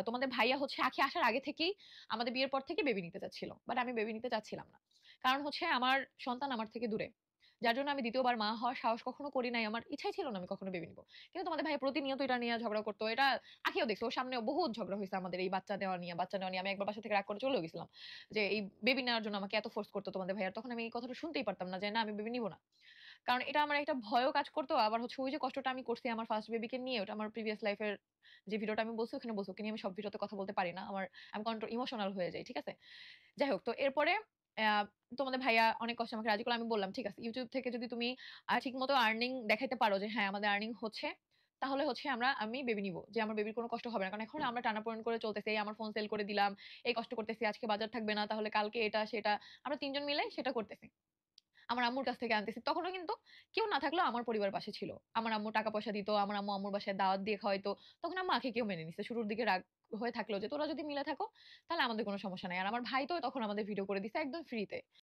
তোমাদের ভাইয়া হচ্ছে আঁখি আসার আগে থেকেই আমাদের বিয়ের পর থেকে বেবি নিতে চাচ্ছিল, বাট আমি বেবি নিতে চাচ্ছিলাম না। কারণ হচ্ছে আমার সন্তান আমার থেকে দূরে, যার জন্য আমি দ্বিতীয়বার মা হওয়ার সাহস কখনো করি নাই। আমার ইচ্ছাই ছিল না আমি কখনো বেবি নিবো। কিন্তু তোমাদের ভাই প্রতিনিয়ত এটা নিয়ে ঝগড়া করতো। এটা আঁখিও দেখছে, ওর সামনেও বহুত ঝগড়া হয়েছে আমাদের এই বাচ্চা নেওয়া নিয়ে। আমি একবার বাসা থেকে রাগ করে চলেও গেছিলাম যে এই বেবি নেওয়ার জন্য আমাকে এত ফোর্স করতো তোমাদের ভাইয়ার। তখন আমি এই কথাটা শুনতেই পারতাম না যে না আমি বেবি নিবো না। কারণ এটা আমার একটা ভয়ও কাজ করতো। আবার হচ্ছে ওই যে কষ্টটা আমি করছি আমার ফার্স্ট বেবিকে নিয়ে, ওটা আমার প্রিভিয়াস লাইফের যে ভিডিওটা আমি বলছি ওখানে বলছি, ওকে নিয়ে আমি সব ভিডিওতে কথা বলতে পারি না। আমি কন্ট্রোল ইমোশনাল হয়ে যাই। ঠিক আছে? যাই হোক, তো এরপরে আহ, তোমাদের ভাইয়া অনেক কষ্টে আমাকে রাজি করলো। আমি বললাম ঠিক আছে, ইউটিউব থেকে যদি তুমি ঠিক মতো আর্নিং দেখাইতে পারো যে হ্যাঁ আমাদের আর্নিং হচ্ছে, তাহলে হচ্ছে আমি বেবি নিবো, যে আমার বেবির কোনো কষ্ট হবে না। কারণ এখন আমরা টানাপোড়েন করে চলতেছি, এই আমার ফোন সেল করে দিলাম, এই কষ্ট করতেছি, আজকে বাজার থাকবে না তাহলে কালকে এটা সেটা, আমরা তিনজন মিলে সেটা করতেছি। আমার আম্মুর কাছ থেকে আনতেছি, তখনও কিন্তু কেউ না থাকলেও আমার পরিবার পাশে ছিল। আমার আম্মু টাকা পয়সা দিত, আমার আম্মু আম্মুর বাসায় দাওয়াত দিয়ে খাওয়াইতো। তখন আম্মু আঁখি কেউ মেনে নিছে। শুরুর দিকে রাগ হয়ে থাকলো যে তোরা যদি মিলে থাকো তাহলে আমাদের কোনো সমস্যা নাই। আর আমার ভাই তো তখন আমাদের ভিডিও করে দিছে একদম ফ্রিতে।